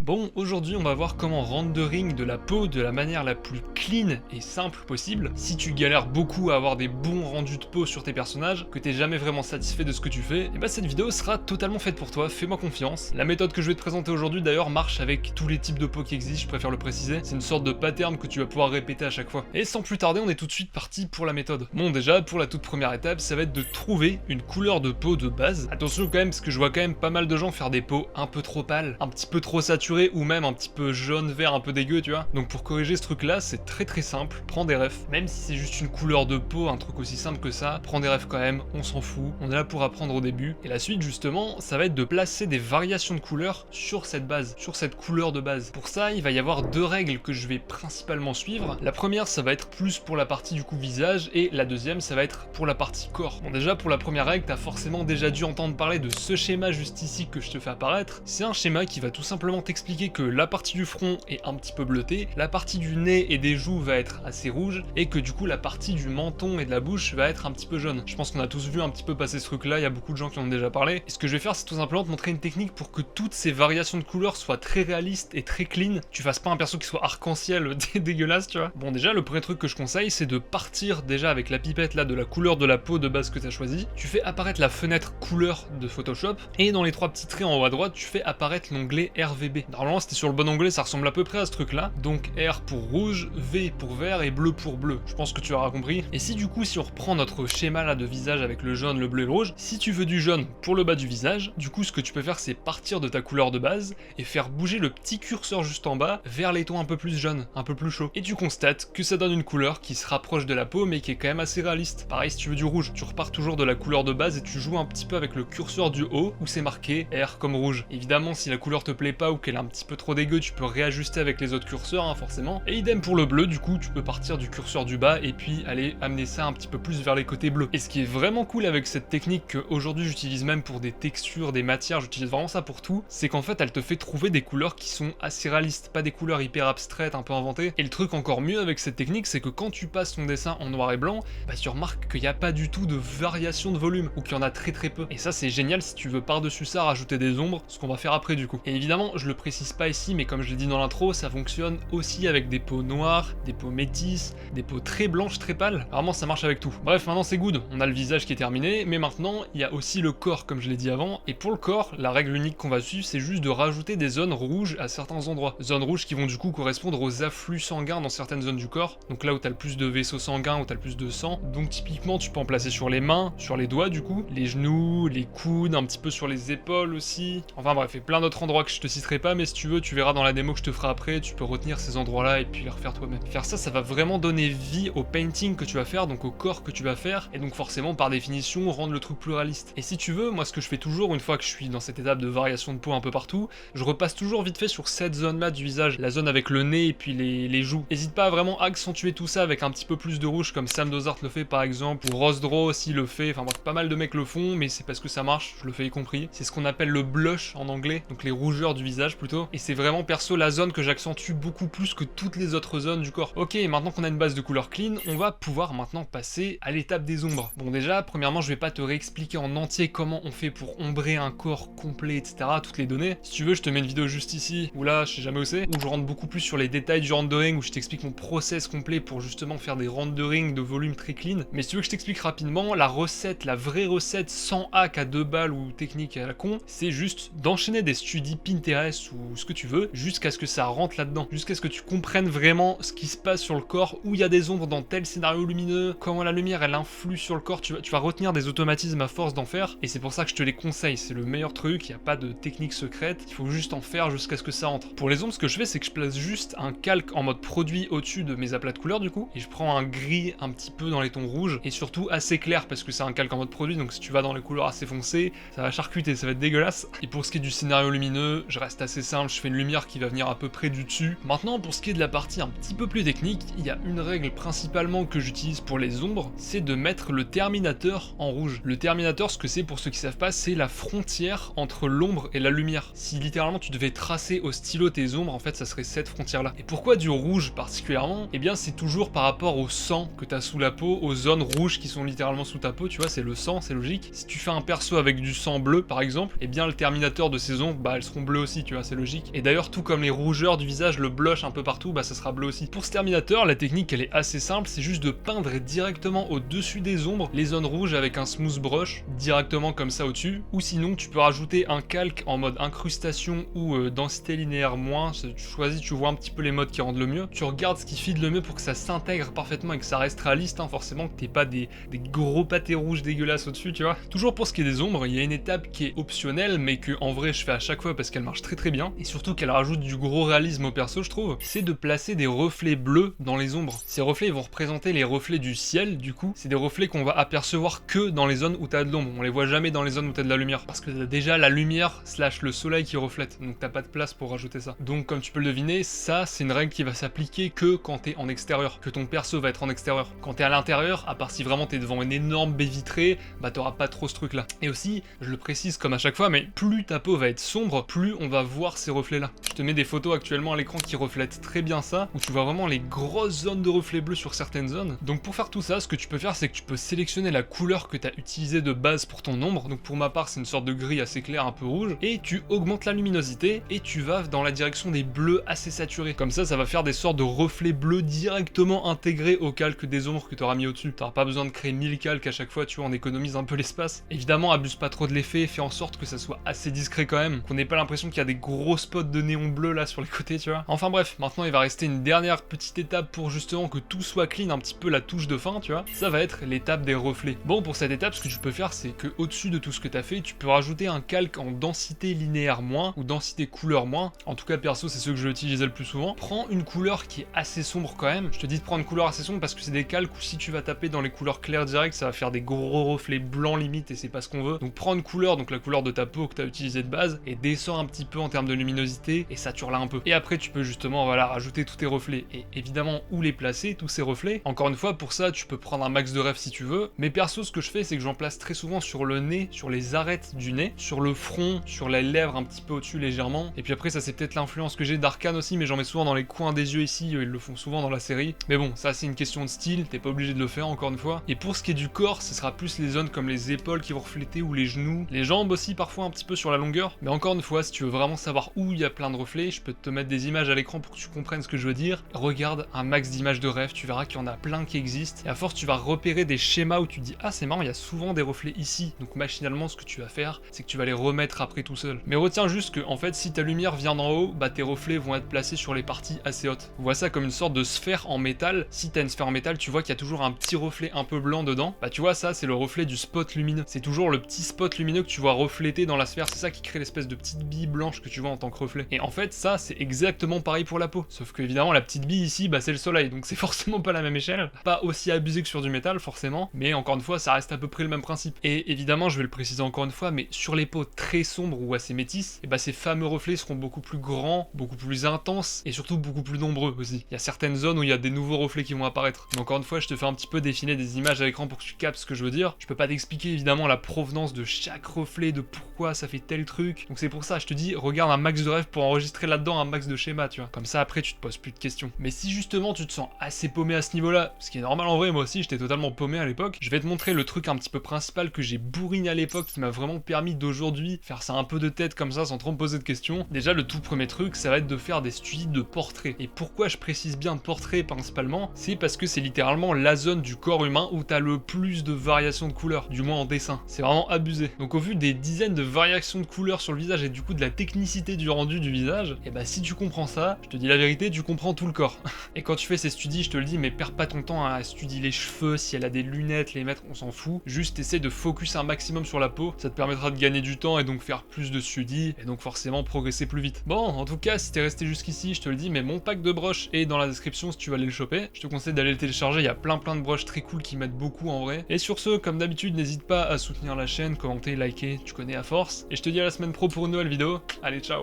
Bon, aujourd'hui on va voir comment rendering de la peau de la manière la plus clean et simple possible. Si tu galères beaucoup à avoir des bons rendus de peau sur tes personnages, que t'es jamais vraiment satisfait de ce que tu fais, et bah cette vidéo sera totalement faite pour toi, fais-moi confiance. La méthode que je vais te présenter aujourd'hui d'ailleurs marche avec tous les types de peau qui existent, je préfère le préciser. C'est une sorte de pattern que tu vas pouvoir répéter à chaque fois. Et sans plus tarder, on est tout de suite parti pour la méthode. Bon déjà, pour la toute première étape, ça va être de trouver une couleur de peau de base. Attention quand même, parce que je vois quand même pas mal de gens faire des peaux un peu trop pâles, un petit peu trop saturées, ou même un petit peu jaune, vert, un peu dégueu, tu vois. Donc pour corriger ce truc là, c'est très simple, prends des refs, même si c'est juste une couleur de peau, un truc aussi simple que ça, prends des refs quand même, on s'en fout, on est là pour apprendre au début. Et la suite justement, ça va être de placer des variations de couleurs sur cette base, sur cette couleur de base. Pour ça, il va y avoir deux règles que je vais principalement suivre. La première, ça va être plus pour la partie du coup visage, et la deuxième, ça va être pour la partie corps. Bon déjà, pour la première règle, t'as forcément déjà dû entendre parler de ce schéma juste ici que je te fais apparaître. C'est un schéma qui va tout simplement t'expliquer que la partie du front est un petit peu bleutée, la partie du nez et des joues va être assez rouge, et que du coup la partie du menton et de la bouche va être un petit peu jaune. Je pense qu'on a tous vu un petit peu passer ce truc là, il y a beaucoup de gens qui en ont déjà parlé. Et ce que je vais faire, c'est tout simplement te montrer une technique pour que toutes ces variations de couleurs soient très réalistes et très clean. Tu fasses pas un perso qui soit arc-en-ciel dégueulasse, tu vois. Bon déjà, le premier truc que je conseille, c'est de partir déjà avec la pipette là de la couleur de la peau de base que tu as choisi. Tu fais apparaître la fenêtre couleur de Photoshop, et dans les trois petits traits en haut à droite, tu fais apparaître l'onglet RVB. Normalement, c'était sur le bon onglet, ça ressemble à peu près à ce truc là. Donc R pour rouge, V pour vert et bleu pour bleu. Je pense que tu auras compris. Et si du coup, si on reprend notre schéma là de visage avec le jaune, le bleu et le rouge, si tu veux du jaune pour le bas du visage, du coup ce que tu peux faire, c'est partir de ta couleur de base et faire bouger le petit curseur juste en bas vers les tons un peu plus jaunes, un peu plus chauds. Et tu constates que ça donne une couleur qui se rapproche de la peau mais qui est quand même assez réaliste. Pareil, si tu veux du rouge, tu repars toujours de la couleur de base et tu joues un petit peu avec le curseur du haut où c'est marqué R comme rouge. Évidemment, si la couleur te plaît pas ou qu'elle est un petit peu trop dégueu, tu peux réajuster avec les autres curseurs, hein, forcément. Et idem pour le bleu, du coup, tu peux partir du curseur du bas et puis aller amener ça un petit peu plus vers les côtés bleus. Et ce qui est vraiment cool avec cette technique qu'aujourd'hui j'utilise même pour des textures, des matières, j'utilise vraiment ça pour tout, c'est qu'en fait elle te fait trouver des couleurs qui sont assez réalistes, pas des couleurs hyper abstraites, un peu inventées. Et le truc encore mieux avec cette technique, c'est que quand tu passes ton dessin en noir et blanc, bah tu remarques qu'il n'y a pas du tout de variation de volume, ou qu'il y en a très peu. Et ça c'est génial si tu veux par-dessus ça rajouter des ombres, ce qu'on va faire après du coup. Et évidemment, je le précise pas ici, mais comme je l'ai dit dans l'intro, ça fonctionne aussi avec des peaux noires, des peaux métisses, des peaux très blanches, très pâles. Vraiment, ça marche avec tout. Bref, maintenant c'est good. On a le visage qui est terminé, mais maintenant, il y a aussi le corps, comme je l'ai dit avant. Et pour le corps, la règle unique qu'on va suivre, c'est juste de rajouter des zones rouges à certains endroits. Zones rouges qui vont du coup correspondre aux afflux sanguins dans certaines zones du corps. Donc là où t'as le plus de vaisseaux sanguins, où t'as le plus de sang. Donc typiquement, tu peux en placer sur les mains, sur les doigts du coup, les genoux, les coudes, un petit peu sur les épaules aussi. Enfin bref, et plein d'autres endroits que je te citerai pas, mais si tu veux, tu verras dans la démo que je te ferai après, tu peux retenir ces endroits-là et puis les refaire toi-même. Faire ça, ça va vraiment donner vie au painting que tu vas faire, donc au corps que tu vas faire, et donc forcément, par définition, rendre le truc plus réaliste. Et si tu veux, moi ce que je fais toujours, une fois que je suis dans cette étape de variation de peau un peu partout, je repasse toujours vite fait sur cette zone-là du visage, la zone avec le nez et puis les joues. Hésite pas à vraiment accentuer tout ça avec un petit peu plus de rouge, comme Sam Dozart le fait par exemple, ou Rosdraw aussi le fait, enfin bref, pas mal de mecs le font, mais c'est parce que ça marche, je le fais y compris. C'est ce qu'on appelle le blush en anglais, donc les rougeurs du visage plutôt, et c'est vraiment perso la zone que j'accentue beaucoup plus que toutes les autres zones du corps. Ok, maintenant qu'on a une base de couleur clean, on va pouvoir maintenant passer à l'étape des ombres. Bon déjà, premièrement, je vais pas te réexpliquer en entier comment on fait pour ombrer un corps complet, etc., toutes les données. Si tu veux, je te mets une vidéo juste ici, ou là, je sais jamais où c'est, où je rentre beaucoup plus sur les détails du rendering, où je t'explique mon process complet pour justement faire des renderings de volume très clean. Mais si tu veux que je t'explique rapidement, la recette, la vraie recette sans hack à 2 balles ou technique à la con, c'est juste d'enchaîner des studies Pinterest ou ce que tu veux, jusqu'à ce que ça rentre là-dedans, jusqu'à ce que tu comprennes vraiment ce qui se passe sur le corps, où il y a des ombres dans tel scénario lumineux, comment la lumière elle influe sur le corps, tu vas retenir des automatismes à force d'en faire, et c'est pour ça que je te les conseille, c'est le meilleur truc, il n'y a pas de technique secrète, il faut juste en faire jusqu'à ce que ça entre. Pour les ombres, ce que je fais, c'est que je place juste un calque en mode produit au-dessus de mes aplats de couleurs du coup, et je prends un gris un petit peu dans les tons rouges, et surtout assez clair, parce que c'est un calque en mode produit, donc si tu vas dans les couleurs assez foncées, ça va charcuter, ça va être dégueulasse. Et pour ce qui est du scénario lumineux, je reste assez simple, je fais une lumière qui va venir à peu près du dessus. Maintenant, pour ce qui est de la partie un petit peu plus technique, il y a une règle principalement que j'utilise pour les ombres, c'est de mettre le terminateur en rouge. Le terminateur, ce que c'est pour ceux qui savent pas, c'est la frontière entre l'ombre et la lumière. Si littéralement tu devais tracer au stylo tes ombres, en fait ça serait cette frontière-là. Et pourquoi du rouge particulièrement? Eh bien c'est toujours par rapport au sang que tu as sous la peau, aux zones rouges qui sont littéralement sous ta peau, tu vois, c'est le sang, c'est logique. Si tu fais un perso avec du sang bleu par exemple, eh bien le terminateur de ces ombres, bah elles seront bleues aussi, tu vois, c'est c'est logique. Et d'ailleurs, tout comme les rougeurs du visage, le blush un peu partout, bah ça sera bleu aussi. Pour ce Terminator, la technique elle est assez simple, c'est juste de peindre directement au-dessus des ombres les zones rouges avec un smooth brush, directement comme ça au-dessus. Ou sinon, tu peux rajouter un calque en mode incrustation ou densité linéaire moins. Tu choisis, tu vois un petit peu les modes qui rendent le mieux. Tu regardes ce qui file le mieux pour que ça s'intègre parfaitement et que ça reste réaliste, hein, forcément, que t'aies pas des gros pâtés rouges dégueulasses au-dessus, tu vois. Toujours pour ce qui est des ombres, il y a une étape qui est optionnelle, mais que en vrai je fais à chaque fois parce qu'elle marche très très bien, et surtout qu'elle rajoute du gros réalisme au perso, je trouve, c'est de placer des reflets bleus dans les ombres. Ces reflets ils vont représenter les reflets du ciel, du coup, c'est des reflets qu'on va apercevoir que dans les zones où t'as de l'ombre, on les voit jamais dans les zones où t'as de la lumière, parce que t'as déjà la lumière slash le soleil qui reflète, donc t'as pas de place pour rajouter ça. Donc comme tu peux le deviner, ça c'est une règle qui va s'appliquer que quand t'es en extérieur, que ton perso va être en extérieur. Quand t'es à l'intérieur, à part si vraiment t'es devant une énorme baie vitrée, bah t'auras pas trop ce truc là. Et aussi, je le précise comme à chaque fois, mais plus ta peau va être sombre, plus on va voir ces reflets là. Je te mets des photos actuellement à l'écran qui reflètent très bien ça, où tu vois vraiment les grosses zones de reflets bleus sur certaines zones. Donc pour faire tout ça, ce que tu peux faire, c'est que tu peux sélectionner la couleur que tu as utilisée de base pour ton ombre. Donc pour ma part, c'est une sorte de gris assez clair, un peu rouge, et tu augmentes la luminosité et tu vas dans la direction des bleus assez saturés. Comme ça va faire des sortes de reflets bleus directement intégrés au calque des ombres que tu auras mis au-dessus. Tu n'auras pas besoin de créer 1000 calques à chaque fois, tu vois, on économise un peu l'espace. Évidemment, abuse pas trop de l'effet, fais en sorte que ça soit assez discret quand même, qu'on n'ait pas l'impression qu'il y a des gros spots de néon bleu là sur les côtés, tu vois. Enfin bref, maintenant il va rester une dernière petite étape pour justement que tout soit clean, un petit peu la touche de fin, tu vois. Ça va être l'étape des reflets. Bon, pour cette étape, ce que tu peux faire, c'est que au-dessus de tout ce que tu as fait, tu peux rajouter un calque en densité linéaire moins ou densité couleur moins. En tout cas, perso, c'est ceux que je vais utiliser le plus souvent. Prends une couleur qui est assez sombre quand même. Je te dis de prendre une couleur assez sombre parce que c'est des calques où si tu vas taper dans les couleurs claires direct, ça va faire des gros reflets blancs limite et c'est pas ce qu'on veut. Donc prends une couleur, donc la couleur de ta peau que tu as utilisée de base, et descends un petit peu en termes de luminosité et sature-la un peu. Et après tu peux justement voilà rajouter tous tes reflets et évidemment où les placer, tous ces reflets. Encore une fois, pour ça tu peux prendre un max de rêve si tu veux, mais perso ce que je fais c'est que j'en place très souvent sur le nez, sur les arêtes du nez, sur le front, sur les lèvres un petit peu au-dessus légèrement, et puis après ça c'est peut-être l'influence que j'ai d'Arcane aussi, mais j'en mets souvent dans les coins des yeux ici, ils le font souvent dans la série. Mais bon, ça c'est une question de style, t'es pas obligé de le faire encore une fois. Et pour ce qui est du corps, ce sera plus les zones comme les épaules qui vont refléter ou les genoux, les jambes aussi parfois un petit peu sur la longueur. Mais encore une fois, si tu veux vraiment savoir où il y a plein de reflets, je peux te mettre des images à l'écran pour que tu comprennes ce que je veux dire. Regarde un max d'images de rêve, tu verras qu'il y en a plein qui existent. Et à force, tu vas repérer des schémas où tu te dis ah c'est marrant, il y a souvent des reflets ici. Donc machinalement, ce que tu vas faire, c'est que tu vas les remettre après tout seul. Mais retiens juste que en fait, si ta lumière vient d'en haut, bah tes reflets vont être placés sur les parties assez hautes. Vois ça comme une sorte de sphère en métal. Si t'as une sphère en métal, tu vois qu'il y a toujours un petit reflet un peu blanc dedans. Bah tu vois ça, c'est le reflet du spot lumineux. C'est toujours le petit spot lumineux que tu vois refléter dans la sphère. C'est ça qui crée l'espèce de petite bille blanche que tu vois en tant que reflet. Et en fait, ça, c'est exactement pareil pour la peau. Sauf que évidemment, la petite bille ici, bah c'est le soleil. Donc c'est forcément pas la même échelle. Pas aussi abusé que sur du métal, forcément. Mais encore une fois, ça reste à peu près le même principe. Et évidemment, je vais le préciser encore une fois, mais sur les peaux très sombres ou assez métisses, et bah ces fameux reflets seront beaucoup plus grands, beaucoup plus intenses et surtout beaucoup plus nombreux aussi. Il y a certaines zones où il y a des nouveaux reflets qui vont apparaître. Mais encore une fois, je te fais un petit peu défiler des images à l'écran pour que tu captes ce que je veux dire. Je peux pas t'expliquer évidemment la provenance de chaque reflet, de pourquoi ça fait tel truc. Donc c'est pour ça, je te dis, regarde un max de rêves pour enregistrer là-dedans un max de schémas, tu vois. Comme ça après tu te poses plus de questions. Mais si justement tu te sens assez paumé à ce niveau-là, ce qui est normal en vrai, moi aussi j'étais totalement paumé à l'époque, je vais te montrer le truc un petit peu principal que j'ai bourriné à l'époque qui m'a vraiment permis d'aujourd'hui faire ça un peu de tête comme ça sans trop me poser de questions. Déjà le tout premier truc, ça va être de faire des studies de portrait. Et pourquoi je précise bien portrait principalement, c'est parce que c'est littéralement la zone du corps humain où t'as le plus de variations de couleurs, du moins en dessin. C'est vraiment abusé. Donc au vu des dizaines de variations de couleurs sur le visage et du coup de la technicité du rendu du visage, et bah si tu comprends ça, je te dis la vérité, tu comprends tout le corps. Et quand tu fais ces studies, je te le dis, mais perds pas ton temps à étudier les cheveux, si elle a des lunettes, les mettre, on s'en fout. Juste essaie de focus un maximum sur la peau, ça te permettra de gagner du temps et donc faire plus de studies et donc forcément progresser plus vite. Bon, en tout cas, si t'es resté jusqu'ici, je te le dis, mais mon pack de broches est dans la description si tu veux aller le choper. Je te conseille d'aller le télécharger, il y a plein de broches très cool qui m'aident beaucoup en vrai. Et sur ce, comme d'habitude, n'hésite pas à soutenir la chaîne, commenter, liker, tu connais à force. Et je te dis à la semaine pro pour une nouvelle vidéo. Allez, ciao!